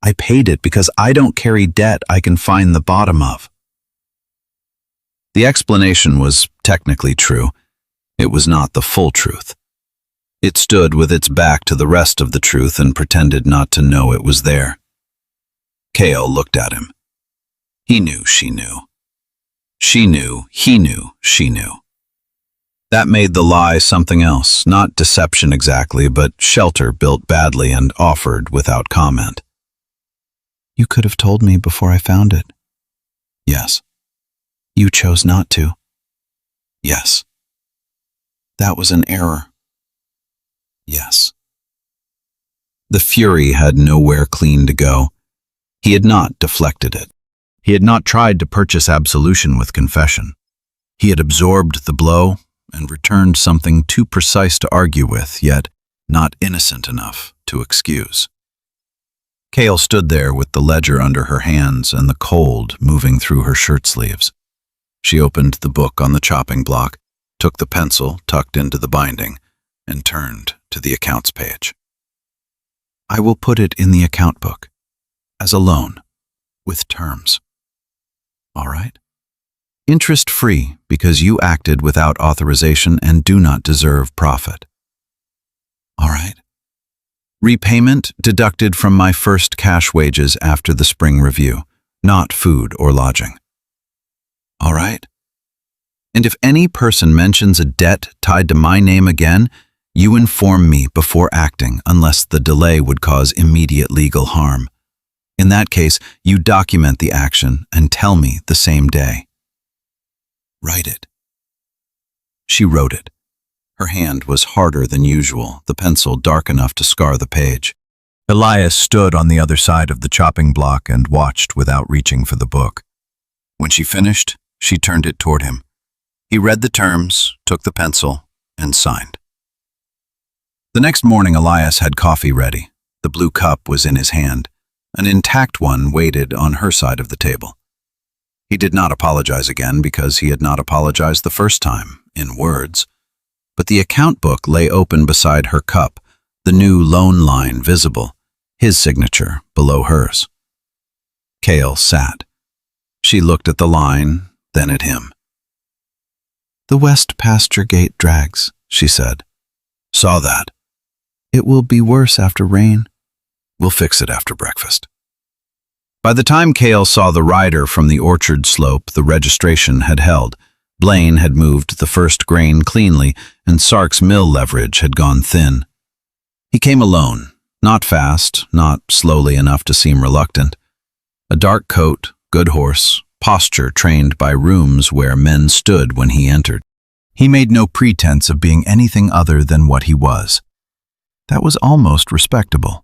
Speaker 1: I paid it because I don't carry debt I can find the bottom of. The explanation was technically true. It was not the full truth. It stood with its back to the rest of the truth and pretended not to know it was there. Kael looked at him. He knew she knew. She knew he knew she knew. That made the lie something else, not deception exactly, but shelter built badly and offered without comment. You could have told me before I found it. Yes. You chose not to. Yes. That was an error. Yes. The fury had nowhere clean to go. He had not deflected it. He had not tried to purchase absolution with confession. He had absorbed the blow and returned something too precise to argue with, yet not innocent enough to excuse. Kael stood there with the ledger under her hands and the cold moving through her shirt sleeves. She opened the book on the chopping block, took the pencil tucked into the binding, and turned to the accounts page. I will put it in the account book, as a loan, with terms. All right? Interest-free because you acted without authorization and do not deserve profit. All right? Repayment deducted from my first cash wages after the spring review, not food or lodging. All right? And if any person mentions a debt tied to my name again, you inform me before acting unless the delay would cause immediate legal harm. In that case, you document the action and tell me the same day. Write it. She wrote it. Her hand was harder than usual, the pencil dark enough to scar the page. Elias stood on the other side of the chopping block and watched without reaching for the book. When she finished, she turned it toward him. He read the terms, took the pencil, and signed. The next morning, Elias had coffee ready. The blue cup was in his hand. An intact one waited on her side of the table. He did not apologize again because he had not apologized the first time, in words. But the account book lay open beside her cup, the new loan line visible, his signature below hers. Kael sat. She looked at the line, then at him. The west pasture gate drags, she said. Saw that. It will be worse after rain. We'll fix it after breakfast. By the time Kael saw the rider from the orchard slope, the registration had held. Blaine had moved the first grain cleanly, and Sark's mill leverage had gone thin. He came alone, not fast, not slowly enough to seem reluctant. A dark coat, good horse, posture trained by rooms where men stood when he entered. He made no pretense of being anything other than what he was. That was almost respectable.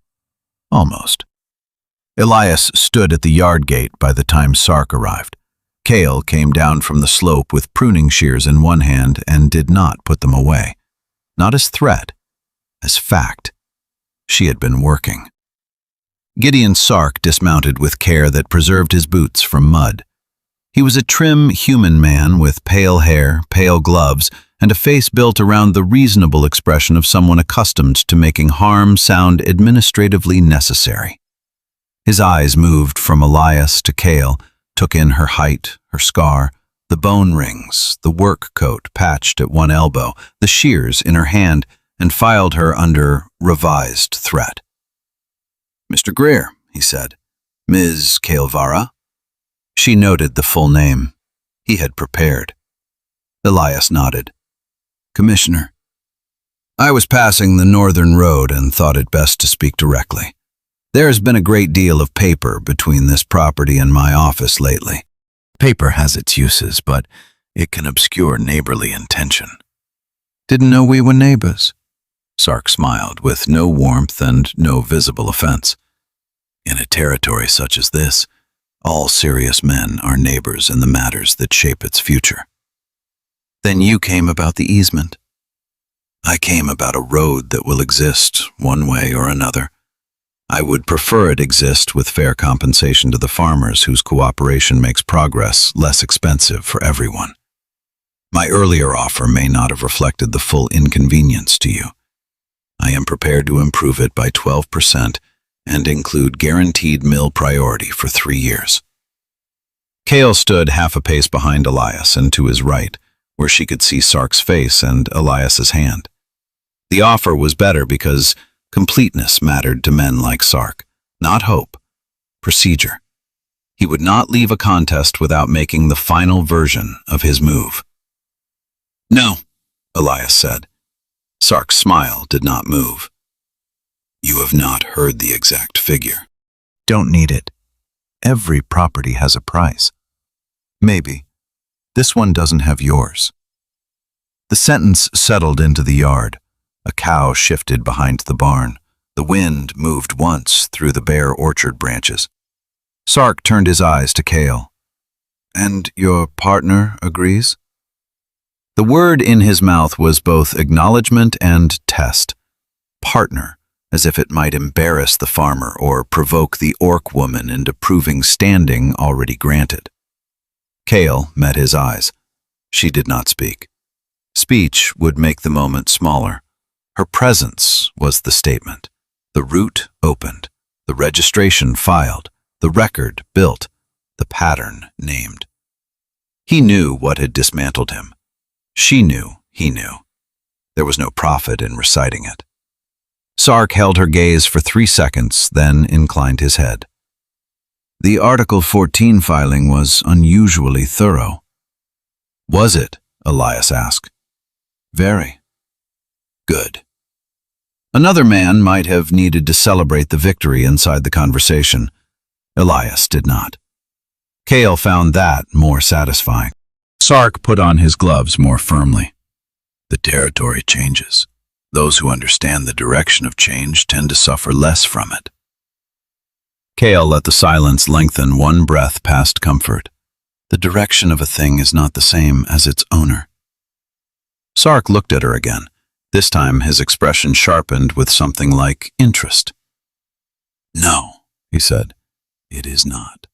Speaker 1: Almost. Elias stood at the yard gate by the time Sark arrived. Kael came down from the slope with pruning shears in one hand and did not put them away. Not as threat, as fact. She had been working. Gideon Sark dismounted with care that preserved his boots from mud. He was a trim human man with pale hair, pale gloves, and a face built around the reasonable expression of someone accustomed to making harm sound administratively necessary. His eyes moved from Elias to Kael, took in her height, her scar, the bone rings, the work coat patched at one elbow, the shears in her hand, and filed her under revised threat. Mr. Greer, he said. Ms. Kael'vara? She noted the full name. He had prepared. Elias nodded. Commissioner, I was passing the northern road and thought it best to speak directly. There has been a great deal of paper between this property and my office lately. Paper has its uses, but it can obscure neighborly intention. Didn't know we were neighbors. Sark smiled, with no warmth and no visible offense. In a territory such as this, all serious men are neighbors in the matters that shape its future. Then you came about the easement. I came about a road that will exist one way or another. I would prefer it exist with fair compensation to the farmers whose cooperation makes progress less expensive for everyone. My earlier offer may not have reflected the full inconvenience to you. I am prepared to improve it by 12% and include guaranteed mill priority for 3 years. Kael stood half a pace behind Elias and to his right, where she could see Sark's face and Elias's hand. The offer was better because completeness mattered to men like Sark, not hope, procedure. He would not leave a contest without making the final version of his move. No, Elias said. Sark's smile did not move. You have not heard the exact figure. Don't need it. Every property has a price. Maybe. This one doesn't have yours. The sentence settled into the yard. A cow shifted behind the barn. The wind moved once through the bare orchard branches. Sark turned his eyes to Kael. And your partner agrees? The word in his mouth was both acknowledgement and test. Partner, as if it might embarrass the farmer or provoke the orc woman into proving standing already granted. Kael met his eyes. She did not speak. Speech would make the moment smaller. Her presence was the statement. The route opened, the registration filed, the record built, the pattern named. He knew what had dismantled him. She knew he knew. There was no profit in reciting it. Sark held her gaze for 3 seconds, then inclined his head. The Article 14 filing was unusually thorough. Was it? Elias asked. Very. Good. Another man might have needed to celebrate the victory inside the conversation. Elias did not. Kael found that more satisfying. Sark put on his gloves more firmly. The territory changes. Those who understand the direction of change tend to suffer less from it. Kael let the silence lengthen one breath past comfort. The direction of a thing is not the same as its owner. Sark looked at her again. This time his expression sharpened with something like interest. No, he said, it is not.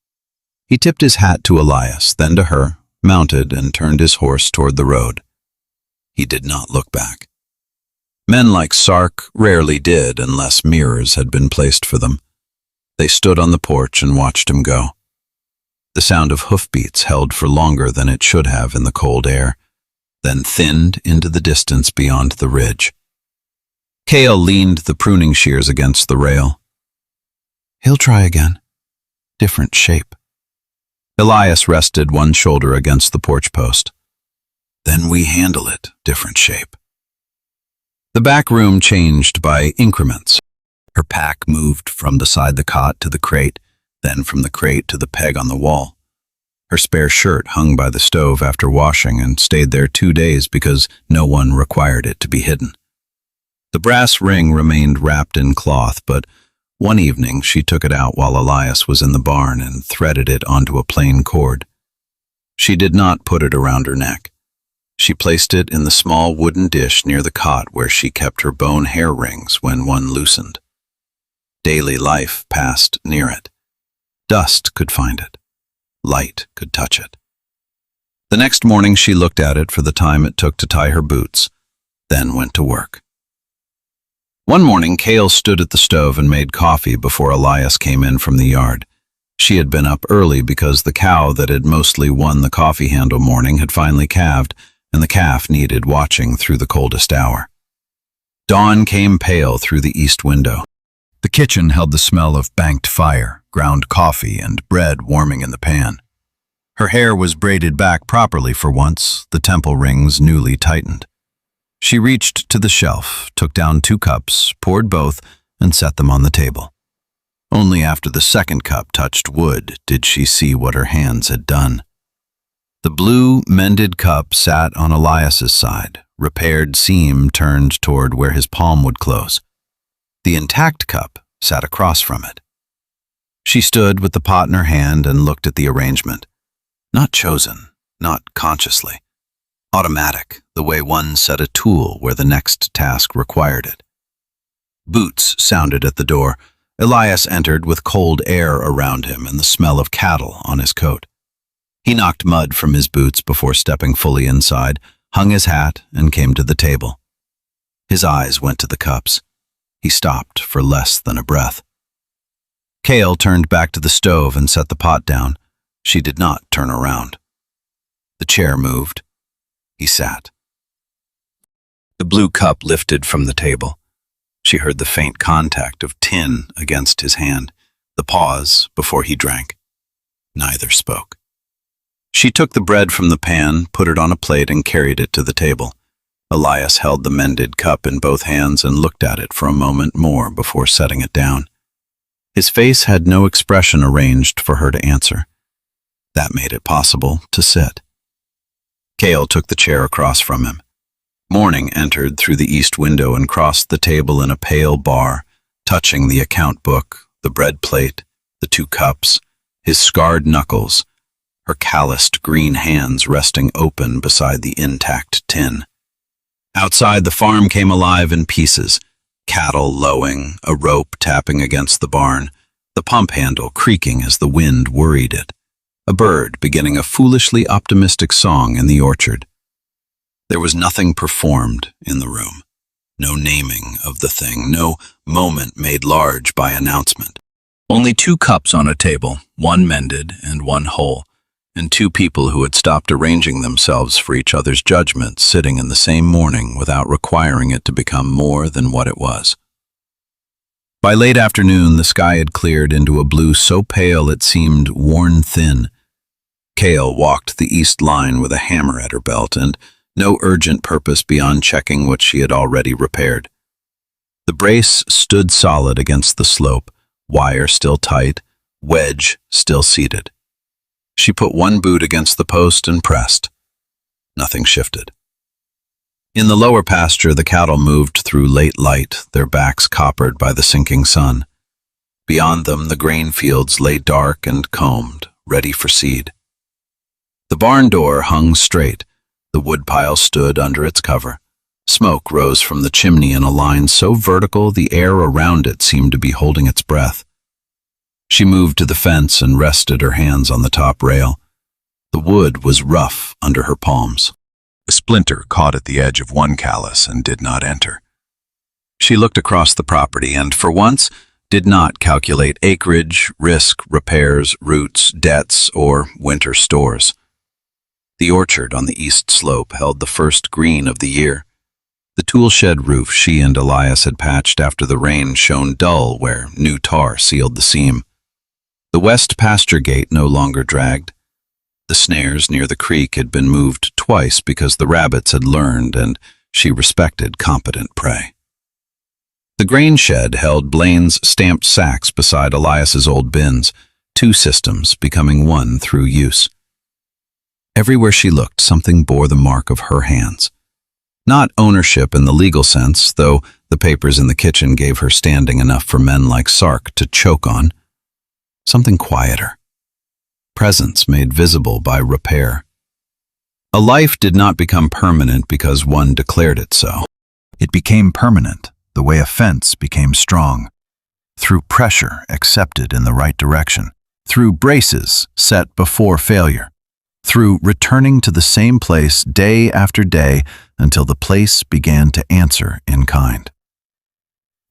Speaker 1: He tipped his hat to Elias, then to her, mounted and turned his horse toward the road. He did not look back. Men like Sark rarely did unless mirrors had been placed for them. They stood on the porch and watched him go. The sound of hoofbeats held for longer than it should have in the cold air, then thinned into the distance beyond the ridge. Kael leaned the pruning shears against the rail. He'll try again. Different shape. Elias rested one shoulder against the porch post. Then we handle it, different shape. The back room changed by increments. Her pack moved from beside the cot to the crate, then from the crate to the peg on the wall. Her spare shirt hung by the stove after washing and stayed there 2 days because no one required it to be hidden. The brass ring remained wrapped in cloth, but one evening she took it out while Elias was in the barn and threaded it onto a plain cord. She did not put it around her neck. She placed it in the small wooden dish near the cot where she kept her bone hair rings when one loosened. Daily life passed near it. Dust could find it. Light could touch it. The next morning she looked at it for the time it took to tie her boots, then went to work. One morning, Kael stood at the stove and made coffee before Elias came in from the yard. She had been up early because the cow that had mostly won the coffee handle morning had finally calved, and the calf needed watching through the coldest hour. Dawn came pale through the east window. The kitchen held the smell of banked fire, ground coffee, and bread warming in the pan. Her hair was braided back properly for once, the temple rings newly tightened. She reached to the shelf, took down 2 cups, poured both, and set them on the table. Only after the second cup touched wood did she see what her hands had done. The blue, mended cup sat on Elias's side, repaired seam turned toward where his palm would close. The intact cup sat across from it. She stood with the pot in her hand and looked at the arrangement. Not chosen, not consciously. Automatic, the way one set a tool where the next task required it. Boots sounded at the door. Elias entered with cold air around him and the smell of cattle on his coat. He knocked mud from his boots before stepping fully inside, hung his hat, and came to the table. His eyes went to the cups. He stopped for less than a breath. Kael turned back to the stove and set the pot down. She did not turn around. The chair moved. He sat. The blue cup lifted from the table. She heard the faint contact of tin against his hand, the pause before he drank. Neither spoke. She took the bread from the pan, put it on a plate, and carried it to the table. Elias held the mended cup in both hands and looked at it for a moment more before setting it down. His face had no expression arranged for her to answer. That made it possible to sit. Kael took the chair across from him. Morning entered through the east window and crossed the table in a pale bar, touching the account book, the bread plate, the 2 cups, his scarred knuckles, her calloused green hands resting open beside the intact tin. Outside, the farm came alive in pieces, cattle lowing, a rope tapping against the barn, the pump handle creaking as the wind worried it, a bird beginning a foolishly optimistic song in the orchard. There was nothing performed in the room, no naming of the thing, no moment made large by announcement. Only 2 cups on a table, one mended and one whole, and 2 people who had stopped arranging themselves for each other's judgment sitting in the same morning without requiring it to become more than what it was. By late afternoon, the sky had cleared into a blue so pale it seemed worn thin. Kael walked the east line with a hammer at her belt and no urgent purpose beyond checking what she had already repaired. The brace stood solid against the slope, wire still tight, wedge still seated. She put one boot against the post and pressed. Nothing shifted. In the lower pasture, the cattle moved through late light, their backs coppered by the sinking sun. Beyond them, the grain fields lay dark and combed, ready for seed. The barn door hung straight. The woodpile stood under its cover. Smoke rose from the chimney in a line so vertical the air around it seemed to be holding its breath. She moved to the fence and rested her hands on the top rail. The wood was rough under her palms. A splinter caught at the edge of one callus and did not enter. She looked across the property and, for once, did not calculate acreage, risk, repairs, roots, debts, or winter stores. The orchard on the east slope held the first green of the year. The tool shed roof she and Elias had patched after the rain shone dull where new tar sealed the seam. The west pasture gate no longer dragged. The snares near the creek had been moved twice because the rabbits had learned and she respected competent prey. The grain shed held Blaine's stamped sacks beside Elias's old bins, 2 systems becoming one through use. Everywhere she looked, something bore the mark of her hands. Not ownership in the legal sense, though the papers in the kitchen gave her standing enough for men like Sark to choke on. Something quieter. Presence made visible by repair. A life did not become permanent because one declared it so. It became permanent, the way a fence became strong. Through pressure accepted in the right direction. Through braces set before failure. Through returning to the same place day after day until the place began to answer in kind.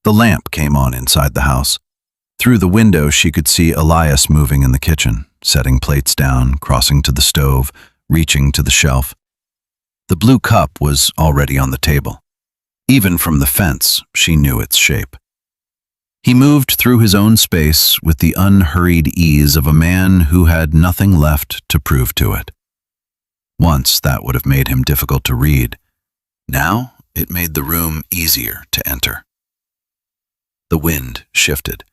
Speaker 1: The lamp came on inside the house. Through the window she could see Elias moving in the kitchen, setting plates down, crossing to the stove, reaching to the shelf. The blue cup was already on the table. Even from the fence, she knew its shape. He moved through his own space with the unhurried ease of a man who had nothing left to prove to it. Once that would have made him difficult to read. Now it made the room easier to enter. The wind shifted.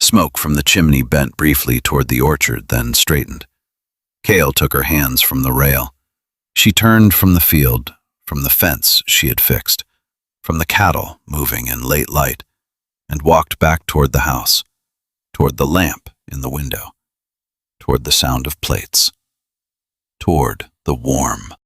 Speaker 1: Smoke from the chimney bent briefly toward the orchard, then straightened. Kael took her hands from the rail. She turned from the field, from the fence she had fixed, from the cattle moving in late light, and walked back toward the house, toward the lamp in the window, toward the sound of plates, toward the warm,